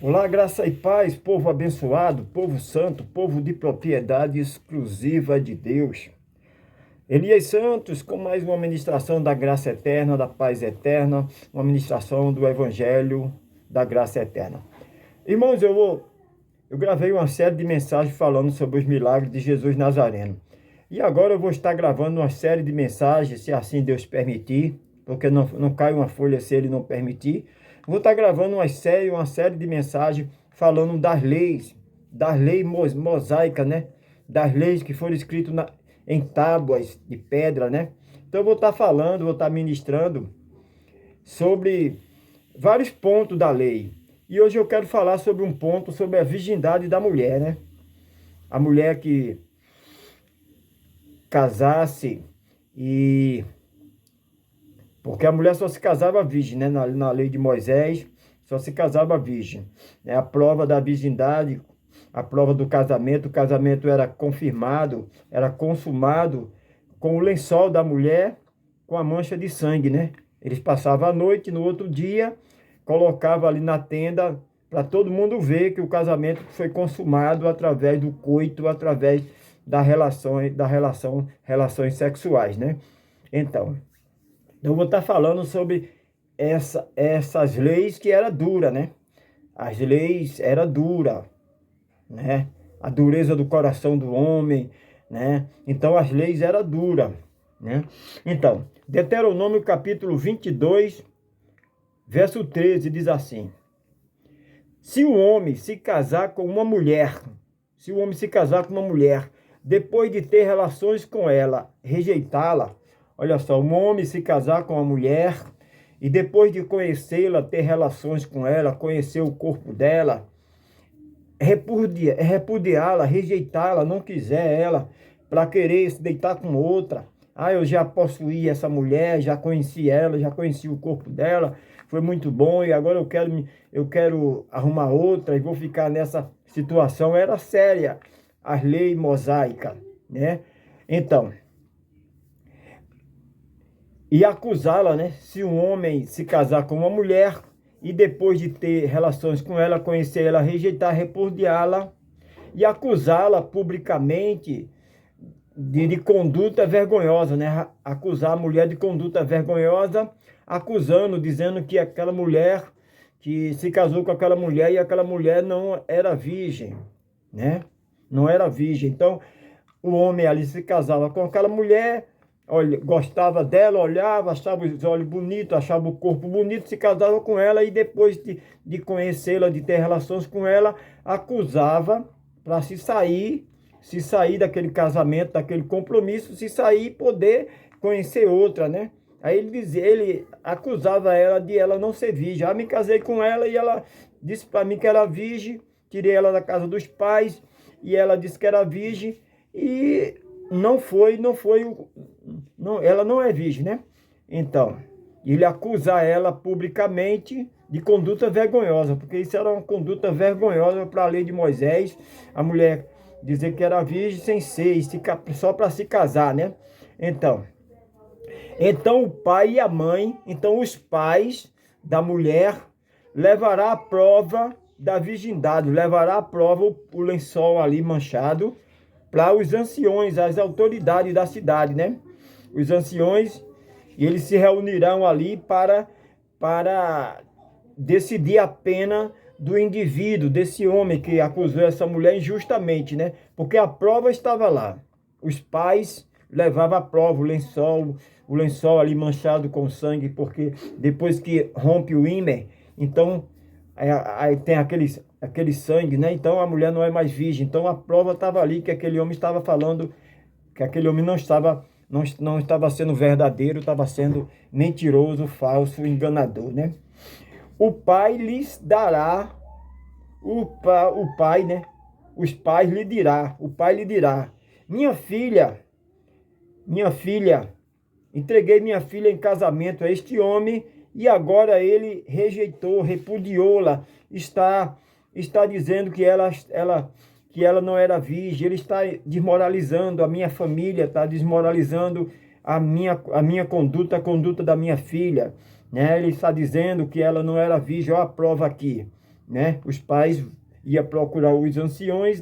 Olá, graça e paz, povo abençoado, povo santo, povo de propriedade exclusiva de Deus. Elias Santos com mais uma ministração da graça eterna, da paz eterna, uma ministração do Evangelho da graça eterna. Irmãos, eu gravei uma série de mensagens falando sobre os milagres de Jesus Nazareno. E agora eu vou estar gravando uma série de mensagens, se assim Deus permitir, porque não cai uma folha se Ele não permitir. Vou estar gravando uma série de mensagens falando das leis mosaicas, né? Das leis que foram escritas em tábuas de pedra, né? Então eu vou estar falando, vou estar ministrando sobre vários pontos da lei. E hoje eu quero falar sobre um ponto, sobre a virgindade da mulher, né? A mulher que casasse porque a mulher só se casava virgem, né? Na lei de Moisés, só se casava virgem. É a prova da virgindade, a prova do casamento. O casamento era confirmado, era consumado com o lençol da mulher, com a mancha de sangue, né? Eles passavam a noite, no outro dia, colocavam ali na tenda para todo mundo ver que o casamento foi consumado através do coito, através relações sexuais, né? Então, eu vou estar falando sobre essas leis que era dura, né? As leis era dura, né? A dureza do coração do homem, né? Então as leis era dura, né? Então, Deuteronômio capítulo 22, verso 13 diz assim: Se o homem se casar com uma mulher, depois de ter relações com ela, rejeitá-la. Olha só, um homem se casar com uma mulher e depois de conhecê-la, ter relações com ela, conhecer o corpo dela, repudiá-la, rejeitá-la, não quiser ela, para querer se deitar com outra. Ah, eu já possuí essa mulher, já conheci ela, já conheci o corpo dela, foi muito bom e agora eu quero arrumar outra e vou ficar nessa situação. Era séria as leis mosaicas, né? Então, e acusá-la, né? Se um homem se casar com uma mulher e depois de ter relações com ela, conhecer ela, rejeitar, repudiá-la e acusá-la publicamente de conduta vergonhosa, né? Acusar a mulher de conduta vergonhosa, acusando, dizendo que aquela mulher, que se casou com aquela mulher e aquela mulher não era virgem, né? Não era virgem. Então, o homem ali se casava com aquela mulher, olha, gostava dela, olhava, achava os olhos bonitos, achava o corpo bonito, se casava com ela e depois de conhecê-la, de ter relações com ela, acusava para se sair daquele casamento, daquele compromisso, se sair e poder conhecer outra, né? Aí ele acusava ela de ela não ser virgem. Ah, me casei com ela e ela disse para mim que era virgem, tirei ela da casa dos pais e ela disse que era virgem e ela não é virgem, né? Então, ele acusar ela publicamente de conduta vergonhosa, porque isso era uma conduta vergonhosa para a lei de Moisés, a mulher dizer que era virgem sem ser, só para se casar, né? Então o pai e a mãe, então os pais da mulher levará a prova da virgindade, levará a prova o lençol ali manchado para os anciões, as autoridades da cidade, né? Os anciões, e eles se reunirão ali para decidir a pena do indivíduo, desse homem que acusou essa mulher injustamente, né? Porque a prova estava lá. Os pais levavam a prova, o lençol ali manchado com sangue, porque depois que rompe o ímã, então aí tem aquele sangue, né? Então a mulher não é mais virgem. Então a prova estava ali que aquele homem estava falando, que aquele homem não estava sendo verdadeiro, estava sendo mentiroso, falso, enganador, né? O pai lhes dará, o pai, né? Os pais lhe dirá, o pai lhe dirá: minha filha, entreguei minha filha em casamento a este homem e agora ele rejeitou, repudiou-la, está dizendo que ela não era virgem, ele está desmoralizando a minha família, está desmoralizando a minha conduta, a conduta da minha filha, né? Ele está dizendo que ela não era virgem, olha a prova aqui, né? Os pais iam procurar os anciões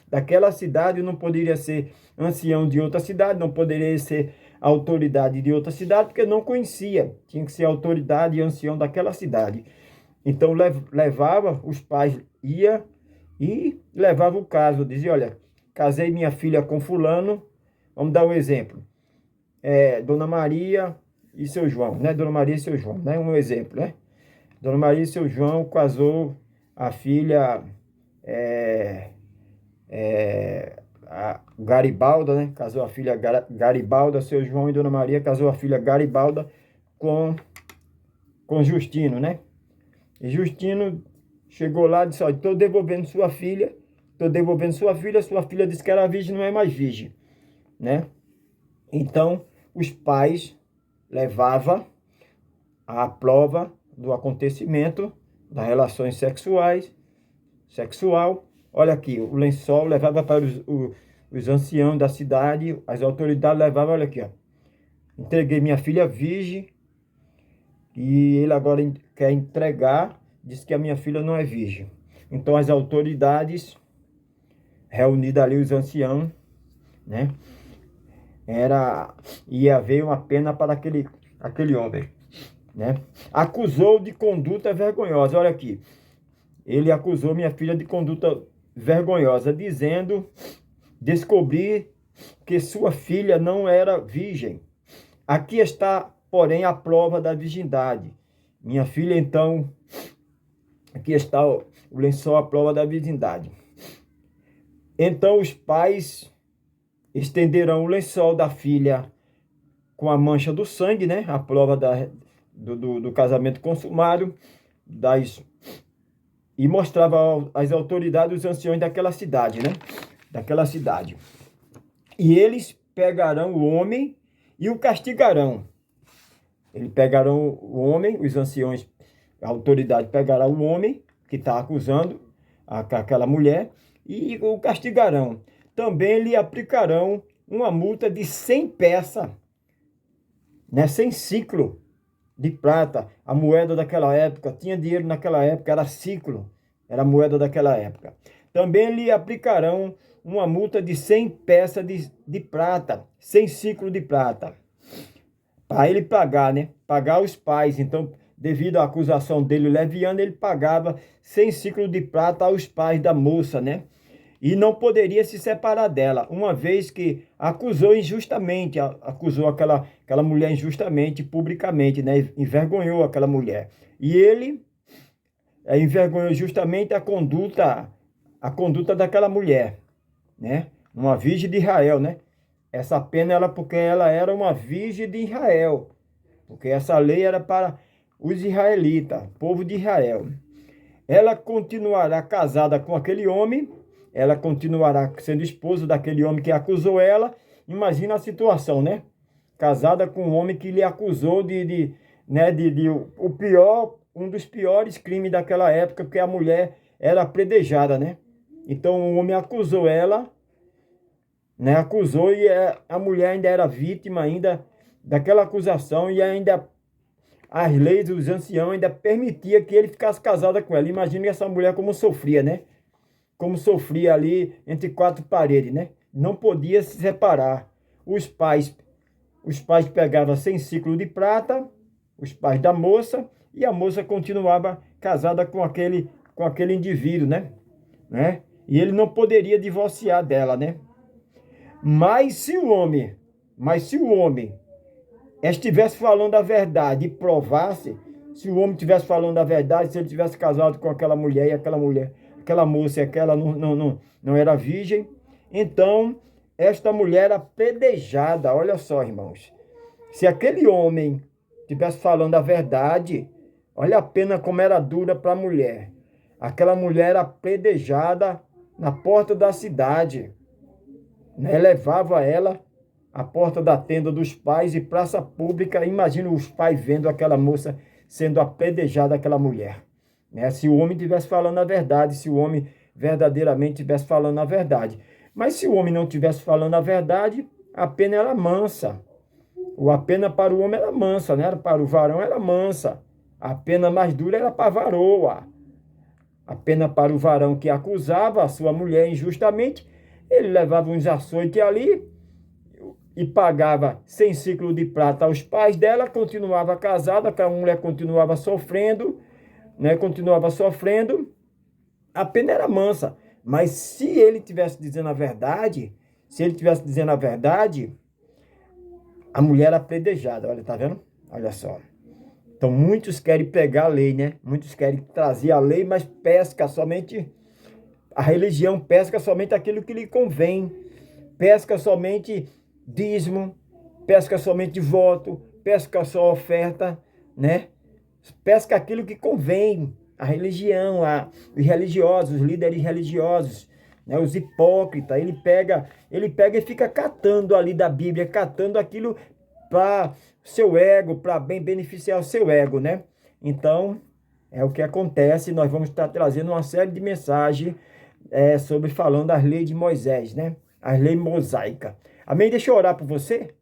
daquela cidade, não poderia ser ancião de outra cidade, não poderia ser autoridade de outra cidade, porque não conhecia, tinha que ser autoridade e ancião daquela cidade. Então levava, os pais ia e levava o caso, dizia, olha, casei minha filha com fulano, vamos dar um exemplo, Dona Maria e seu João, né? Dona Maria e seu João, né? Um exemplo, né? Dona Maria e seu João casou a filha a Garibalda, né? Casou a filha Garibalda, seu João e Dona Maria casou a filha Garibalda com, com Justino, né? E Justino chegou lá e disse, olha, estou devolvendo sua filha, sua filha disse que era virgem, não é mais virgem, né? Então, os pais levavam a prova do acontecimento das relações sexual. Olha aqui, o lençol levava para os anciãos da cidade, as autoridades levavam, olha aqui, ó. Entreguei minha filha virgem e ele agora quer entregar, diz que a minha filha não é virgem. Então as autoridades, reunidas ali os anciãos, né? Ia haver uma pena para aquele homem, né? Acusou de conduta vergonhosa, olha aqui. Ele acusou minha filha de conduta vergonhosa, dizendo, descobri que sua filha não era virgem. Aqui está, porém, a prova da virgindade. Minha filha, então, aqui está o lençol, a prova da virgindade. Então os pais estenderão o lençol da filha com a mancha do sangue, né? A prova do casamento consumado, e mostrava às autoridades os anciões daquela cidade, né? Daquela cidade. E eles pegarão o homem e o castigarão. Eles pegarão o homem, os anciões, a autoridade pegará o homem que está acusando aquela mulher e o castigarão. Também lhe aplicarão uma multa de 100 peças, né? 100 ciclo de prata. A moeda daquela época, tinha dinheiro naquela época, era ciclo, era a moeda daquela época. Também lhe aplicarão uma multa de 100 peças de prata, 100 ciclos de prata, para ele pagar, né? Pagar os pais. Então, devido à acusação dele leviana, ele pagava 100 ciclos de prata aos pais da moça, né? E não poderia se separar dela, uma vez que acusou injustamente, acusou aquela mulher injustamente, publicamente, né? Envergonhou aquela mulher. E ele envergonhou justamente a conduta daquela mulher, né? Uma virgem de Israel, né? Essa pena era porque ela era uma virgem de Israel, porque essa lei era para os israelitas, povo de Israel. Ela continuará casada com aquele homem, ela continuará sendo esposa daquele homem que acusou ela. Imagina a situação, né? Casada com um homem que lhe acusou o pior, um dos piores crimes daquela época, porque a mulher era apedrejada, né? Então o homem acusou ela, né? Acusou e a mulher ainda era vítima ainda daquela acusação e ainda as leis dos anciãos ainda permitia que ele ficasse casado com ela. Imagine essa mulher como sofria, né? Como sofria ali entre quatro paredes, né? Não podia se separar. Os pais pegavam 100 ciclos de prata, os pais da moça, e a moça continuava casada com aquele indivíduo, né? E ele não poderia divorciar dela, né? Mas se o homem estivesse falando a verdade e provasse, se o homem estivesse falando a verdade, se ele tivesse casado com aquela mulher e aquela moça e aquela não era virgem, então esta mulher era apedrejada. Olha só, irmãos, se aquele homem estivesse falando a verdade, olha a pena como era dura para a mulher. Aquela mulher era apedrejada na porta da cidade, né? Levava ela à porta da tenda dos pais e praça pública. Imagina os pais vendo aquela moça sendo apedrejada, aquela mulher, né? Se o homem estivesse falando a verdade, se o homem verdadeiramente estivesse falando a verdade. Mas se o homem não estivesse falando a verdade, a pena era mansa. A pena para o homem era mansa, né? Para o varão era mansa. A pena mais dura era para a varoa. A pena para o varão que acusava a sua mulher injustamente, ele levava uns açoites ali e pagava 100 ciclos de prata aos pais dela, continuava casada, aquela mulher continuava sofrendo, né? Continuava sofrendo, a pena era mansa. Mas se ele tivesse dizendo a verdade, a mulher era apedrejada, olha, tá vendo? Olha só. Então, muitos querem pregar a lei, né? Muitos querem trazer a lei, mas a religião pesca somente aquilo que lhe convém. Pesca somente dízimo, pesca somente voto, pesca só oferta, né? Pesca aquilo que convém. A religião, os religiosos, os líderes religiosos, né? Os hipócritas, ele pega e fica catando ali da Bíblia, catando aquilo para seu ego, para bem beneficiar o seu ego, né? Então, é o que acontece. Nós vamos estar trazendo uma série de mensagens sobre falando das leis de Moisés, né? As leis mosaicas. Amém? Deixa eu orar por você.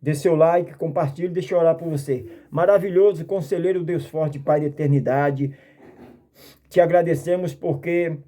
Dê seu like, compartilhe, deixa eu orar por você. Maravilhoso, conselheiro, Deus forte, Pai da eternidade. Te agradecemos porque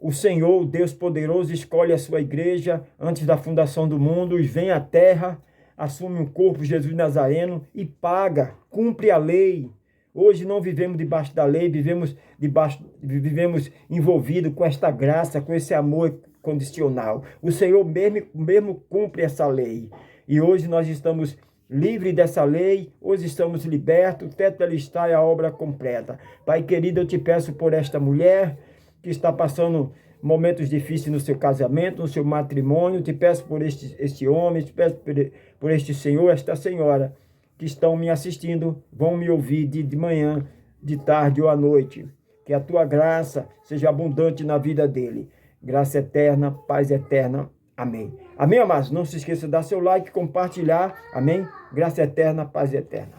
o Senhor, Deus poderoso, escolhe a sua igreja antes da fundação do mundo, vem à terra, assume um corpo, Jesus Nazareno, e paga, cumpre a lei. Hoje não vivemos debaixo da lei, vivemos envolvidos com esta graça, com esse amor condicional. O Senhor mesmo cumpre essa lei. E hoje nós estamos livres dessa lei, hoje estamos libertos, tetelestai a obra completa. Pai querido, eu te peço por esta mulher que está passando momentos difíceis no seu casamento, no seu matrimônio, te peço por este homem, te peço por este senhor, esta senhora, que estão me assistindo, vão me ouvir de manhã, de tarde ou à noite. Que a tua graça seja abundante na vida dele. Graça eterna, paz eterna. Amém. Amém, amados? Não se esqueça de dar seu like, compartilhar. Amém? Graça eterna, paz eterna.